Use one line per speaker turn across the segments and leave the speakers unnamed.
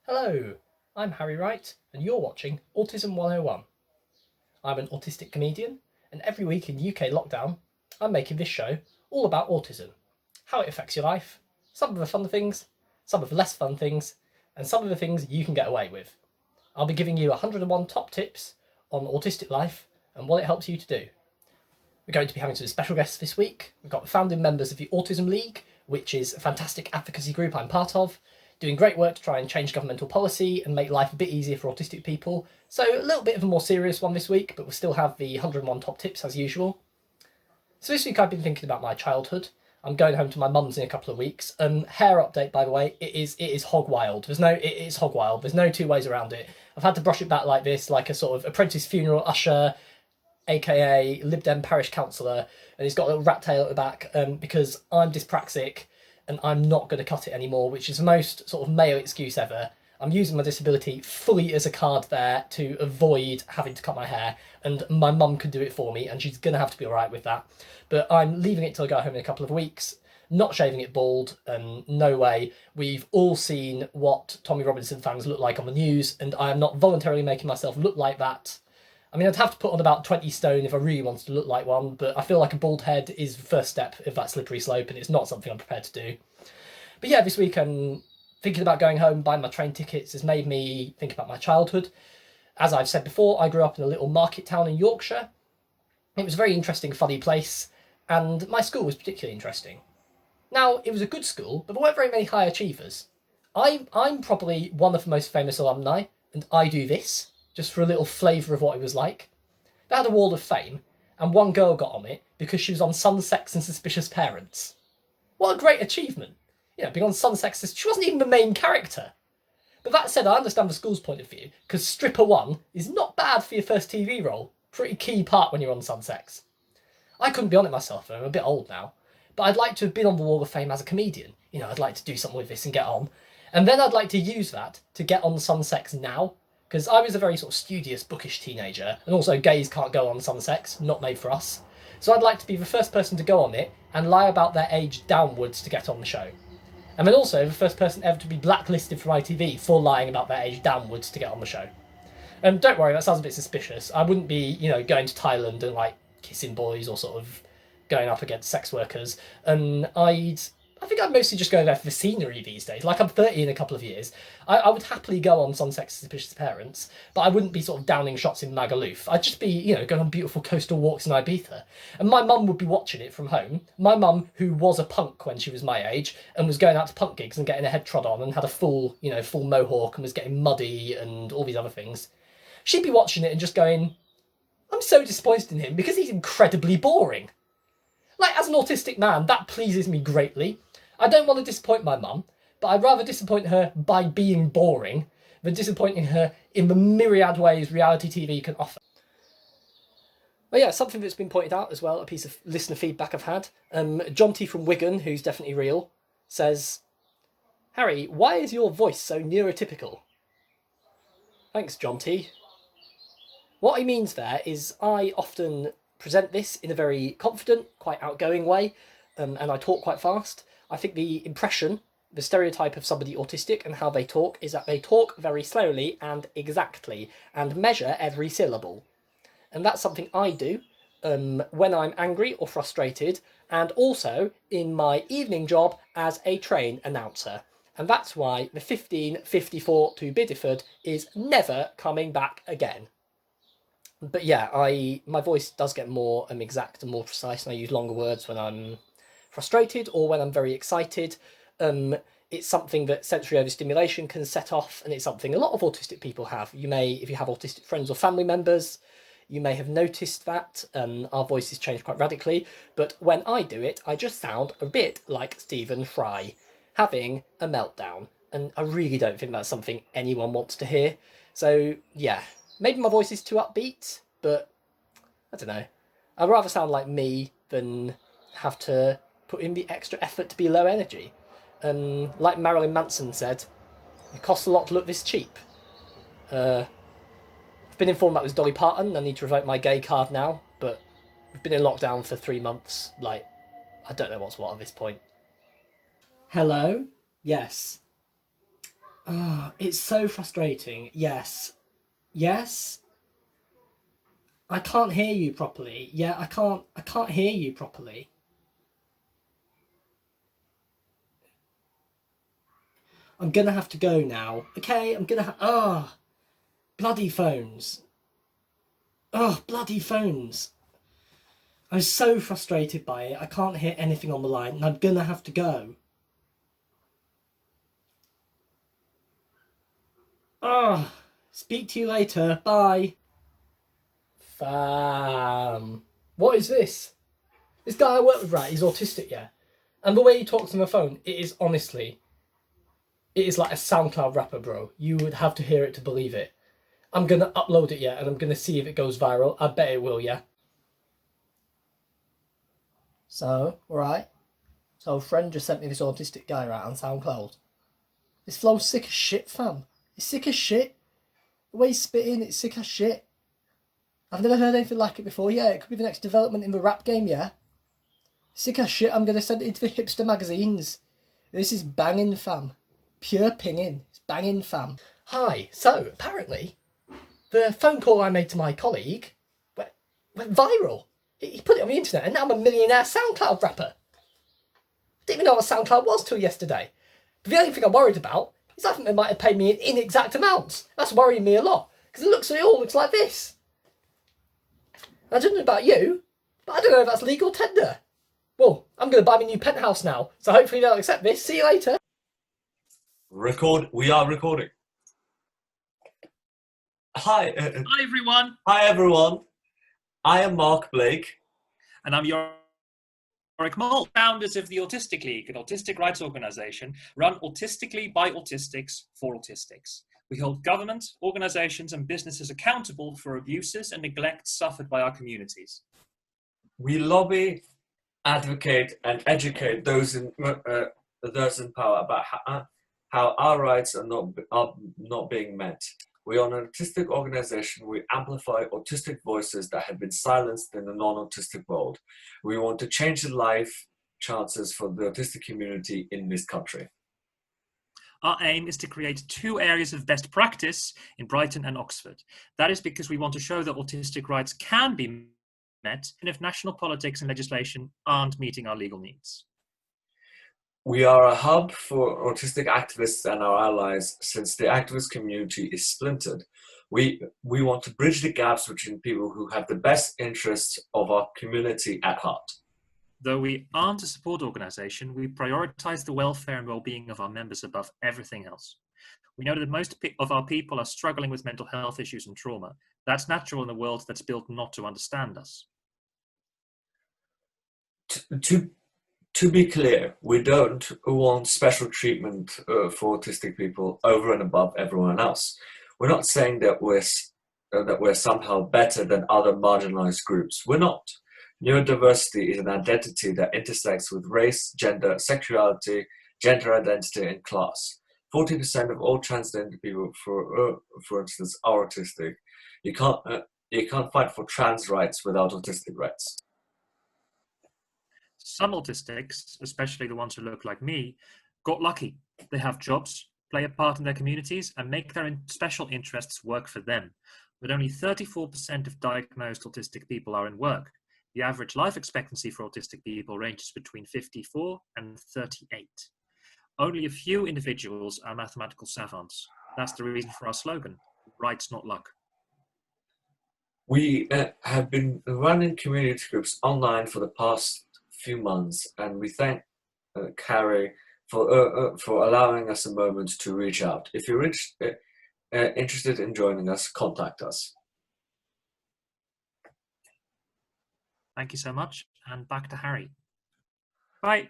Hello, I'm Harry Wright, and you're watching Autism 101. I'm an autistic comedian, and every week in UK lockdown, I'm making this show all about autism, how it affects your life, some of the fun things, some of the less fun things, and some of the things you can get away with. I'll be giving you 101 top tips on autistic life and what it helps you to do. We're going to be having some special guests this week. We've got the founding members of the Autism League, which is a fantastic advocacy group I'm part of, doing great work to try and change governmental policy and make life a bit easier for autistic people. So a little bit of a more serious one this week, but we'll still have the 101 top tips as usual. So this week I've been thinking about my childhood. I'm going home to my mum's in a couple of weeks. Hair update, by the way, it is hog wild. It is hog wild. There's no two ways around it. I've had to brush it back like this, like a sort of apprentice funeral usher, aka Lib Dem parish councillor, and he's got a little rat tail at the back because I'm dyspraxic and I'm not going to cut it anymore, which is the most sort of male excuse ever. I'm using my disability fully as a card there to avoid having to cut my hair, and my mum could do it for me, and she's going to have to be alright with that. But I'm leaving it till I go home in a couple of weeks, not shaving it bald, no way. We've all seen what Tommy Robinson fans look like on the news, and I am not voluntarily making myself look like that. I mean, I'd have to put on about 20 stone if I really wanted to look like one, but I feel like a bald head is the first step of that slippery slope, and it's not something I'm prepared to do. But yeah, this week thinking about going home, buying my train tickets has made me think about my childhood. As I've said before, I grew up in a little market town in Yorkshire. It was a very interesting, funny place, and my school was particularly interesting. Now, it was a good school, but there weren't very many high achievers. I'm probably one of the most famous alumni, and I do this, just for a little flavour of what it was like. They had a wall of fame, and one girl got on it because she was on Sun, Sex and Suspicious Parents. What a great achievement. You know, being on Sun, Sex, she wasn't even the main character. But that said, I understand the school's point of view, because Stripper 1 is not bad for your first TV role. Pretty key part when you're on Sun, Sex. I couldn't be on it myself, though. I'm a bit old now. But I'd like to have been on the Wall of Fame as a comedian. You know, I'd like to do something with this and get on. And then I'd like to use that to get on Sun, Sex now, because I was a very sort of studious, bookish teenager, and also gays can't go on Sun, Sex, not made for us. So I'd like to be the first person to go on it and lie about their age downwards to get on the show. And then also the first person ever to be blacklisted from ITV for lying about their age downwards to get on the show. And don't worry, that sounds a bit suspicious. I wouldn't be, going to Thailand and like kissing boys or sort of going up against sex workers. And I think I'd mostly just go there for the scenery these days. Like, I'm 30 in a couple of years. I would happily go on Sun, Sex, Suspicious Parents, but I wouldn't be sort of downing shots in Magaluf. I'd just be, going on beautiful coastal walks in Ibiza. And my mum would be watching it from home. My mum, who was a punk when she was my age, and was going out to punk gigs and getting her head trod on and had a full mohawk and was getting muddy and all these other things. She'd be watching it and just going, I'm so disappointed in him because he's incredibly boring. Like, as an autistic man, that pleases me greatly. I don't want to disappoint my mum, but I'd rather disappoint her by being boring than disappointing her in the myriad ways reality TV can offer. But yeah, something that's been pointed out as well, a piece of listener feedback I've had. John T from Wigan, who's definitely real, says, Harry, why is your voice so neurotypical? Thanks, John T. What he means there is I often present this in a very confident, quite outgoing way, and I talk quite fast. I think the impression, the stereotype of somebody autistic and how they talk is that they talk very slowly and exactly and measure every syllable. And that's something I do when I'm angry or frustrated, and also in my evening job as a train announcer. And that's why the 1554 to Bideford is never coming back again. But yeah, my voice does get more exact and more precise, and I use longer words when I'm frustrated or when I'm very excited. It's something that sensory overstimulation can set off, and it's something a lot of autistic people have. You may, if you have autistic friends or family members, you may have noticed that our voices change quite radically, but when I do it, I just sound a bit like Stephen Fry, having a meltdown, and I really don't think that's something anyone wants to hear. So yeah, maybe my voice is too upbeat, but I don't know. I'd rather sound like me than have to put in the extra effort to be low energy. Like Marilyn Manson said, it costs a lot to look this cheap. I've been informed that was Dolly Parton. I need to revoke my gay card now, but we've been in lockdown for 3 months. Like, I don't know what's what at this point. Hello? Yes. Oh, it's so frustrating. Yes. Yes. I can't hear you properly. Yeah, I can't hear you properly. I'm gonna have to go now. Okay, I'm gonna bloody phones. Oh, bloody phones. I'm so frustrated by it. I can't hear anything on the line and I'm gonna have to go. Oh, speak to you later. Bye. Fam. What is this? This guy I work with, right, he's autistic, yeah? And the way he talks on the phone, it is honestly, it is like a SoundCloud rapper, bro. You would have to hear it to believe it. I'm gonna upload it, yeah, and I'm gonna see if it goes viral. I bet it will, yeah. So, alright. So a friend just sent me this autistic guy, right, on SoundCloud. This flow's sick as shit, fam. It's sick as shit. The way he's spitting, it's sick as shit. I've never heard anything like it before, yeah. It could be the next development in the rap game, yeah. Sick as shit, I'm gonna send it into the hipster magazines. This is banging, fam. Pure pinging. It's banging, fam. Hi, so apparently the phone call I made to my colleague went viral. He put it on the internet and now I'm a millionaire SoundCloud rapper. I didn't even know what SoundCloud was till yesterday. But the only thing I'm worried about is I think they might have paid me in inexact amounts. That's worrying me a lot because it all looks like this. I don't know about you, but I don't know if that's legal tender. Well, I'm going to buy me a new penthouse now, so hopefully they'll accept this. See you later.
We are recording. Hi.
Hi, everyone.
Hi, everyone. I am Mark Blake.
And I'm Yorick Moll, founders of the Autistic League, an autistic rights organisation run autistically by autistics for autistics. We hold government, organisations and businesses accountable for abuses and neglect suffered by our communities.
We lobby, advocate and educate those in power about how our rights are not being met. We are an autistic organisation. We amplify autistic voices that have been silenced in the non-autistic world. We want to change the life chances for the autistic community in this country.
Our aim is to create 2 areas of best practice in Brighton and Oxford. That is because we want to show that autistic rights can be met, and if national politics and legislation aren't meeting our legal needs.
We are a hub for autistic activists and our allies since the activist community is splintered. We want to bridge the gaps between people who have the best interests of our community at heart.
Though we aren't a support organisation, we prioritise the welfare and well-being of our members above everything else. We know that most of our people are struggling with mental health issues and trauma. That's natural in a world that's built not to understand us.
To be clear, we don't want special treatment for autistic people over and above everyone else. We're not saying that we're somehow better than other marginalized groups. We're not. Neurodiversity is an identity that intersects with race, gender, sexuality, gender identity, and class. 40% of all transgender people, for instance, are autistic. You can't fight for trans rights without autistic rights.
Some autistics, especially the ones who look like me, got lucky. They have jobs, play a part in their communities, and make their special interests work for them. But only 34% of diagnosed autistic people are in work. The average life expectancy for autistic people ranges between 54 and 38. Only a few individuals are mathematical savants. That's the reason for our slogan, rights not luck.
We have been running community groups online for the past few months, and we thank Harry for allowing us a moment to reach out. If you're interested in joining us, contact us.
Thank you so much, and back to Harry. Bye.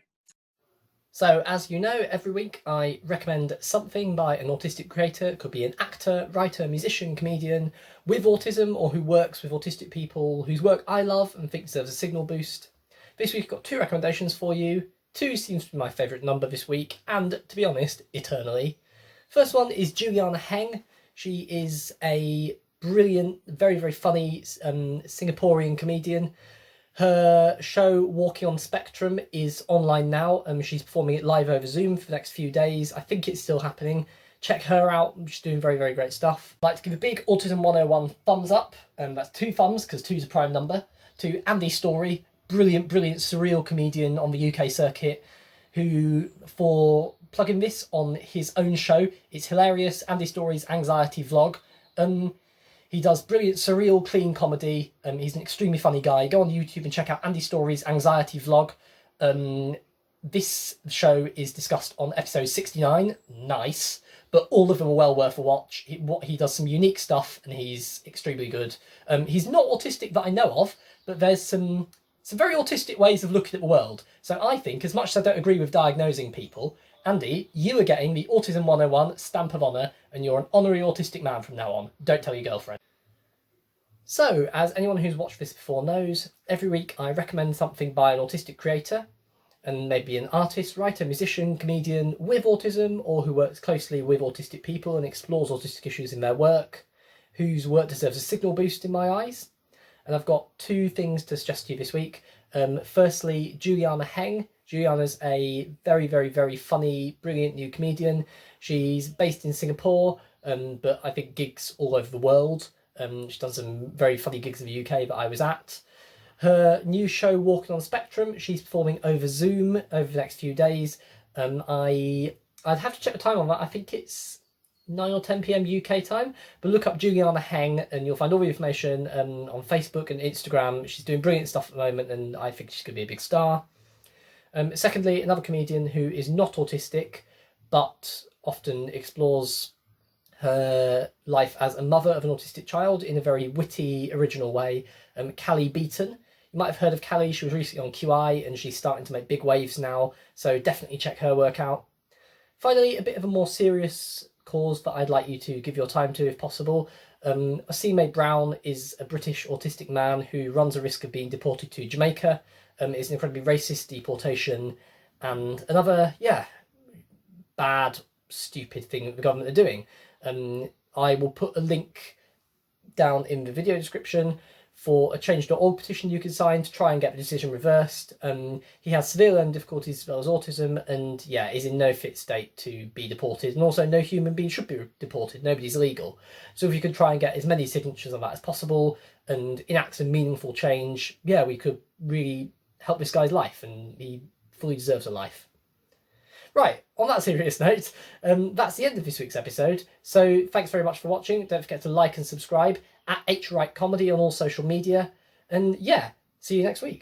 So, as you know, every week I recommend something by an autistic creator. It could be an actor, writer, musician, comedian with autism, or who works with autistic people, whose work I love and think deserves a signal boost. This week I've got 2 recommendations for you. 2 seems to be my favourite number this week, and to be honest, eternally. First one is Juliana Heng. She is a brilliant, very, very funny Singaporean comedian. Her show Walking on Spectrum is online now, and she's performing it live over Zoom for the next few days. I think it's still happening. Check her out, she's doing very, very great stuff. I'd like to give a big Autism 101 thumbs up, and that's 2 thumbs because 2 is a prime number, to Andy Story, brilliant, brilliant surreal comedian on the UK circuit, who, for plugging this on his own show, it's hilarious, Andy Story's Anxiety Vlog. He does brilliant, surreal, clean comedy. He's an extremely funny guy. Go on YouTube and check out Andy Story's Anxiety Vlog. This show is discussed on episode 69. Nice. But all of them are well worth a watch. He does some unique stuff, and he's extremely good. He's not autistic that I know of, but there's some very autistic ways of looking at the world. So I think, as much as I don't agree with diagnosing people, Andy, you are getting the Autism 101 stamp of honour, and you're an honorary autistic man from now on. Don't tell your girlfriend. So, as anyone who's watched this before knows, every week I recommend something by an autistic creator, and maybe an artist, writer, musician, comedian with autism, or who works closely with autistic people and explores autistic issues in their work, whose work deserves a signal boost in my eyes. And I've got 2 things to suggest to you this week. Firstly, Juliana Heng. Juliana's a very, very, very funny, brilliant new comedian. She's based in Singapore, but I think gigs all over the world. She's done some very funny gigs in the UK that I was at. Her new show, Walking on the Spectrum, she's performing over Zoom over the next few days. I'd have to check the time on that. I think it's 9 or 10 p.m. UK time. But look up Juliana Heng and you'll find all the information on Facebook and Instagram. She's doing brilliant stuff at the moment, and I think she's going to be a big star. Secondly, another comedian who is not autistic, but often explores her life as a mother of an autistic child in a very witty, original way, Callie Beaton. You might have heard of Callie. She was recently on QI, and she's starting to make big waves now, so definitely check her work out. Finally, a bit of a more serious cause that I'd like you to give your time to if possible. Osime Brown is a British autistic man who runs a risk of being deported to Jamaica. It's an incredibly racist deportation, and another, bad, stupid thing that the government are doing. I will put a link down in the video description for a change.org petition you can sign to try and get the decision reversed. He has severe learning difficulties as well as autism, and is in no fit state to be deported, and also no human being should be deported. Nobody's illegal. So if you could try and get as many signatures on that as possible and enact some meaningful change, we could really help this guy's life, and he fully deserves a life. Right, on that serious note, that's the end of this week's episode. So thanks very much for watching. Don't forget to like and subscribe at H Wright Comedy on all social media. And see you next week.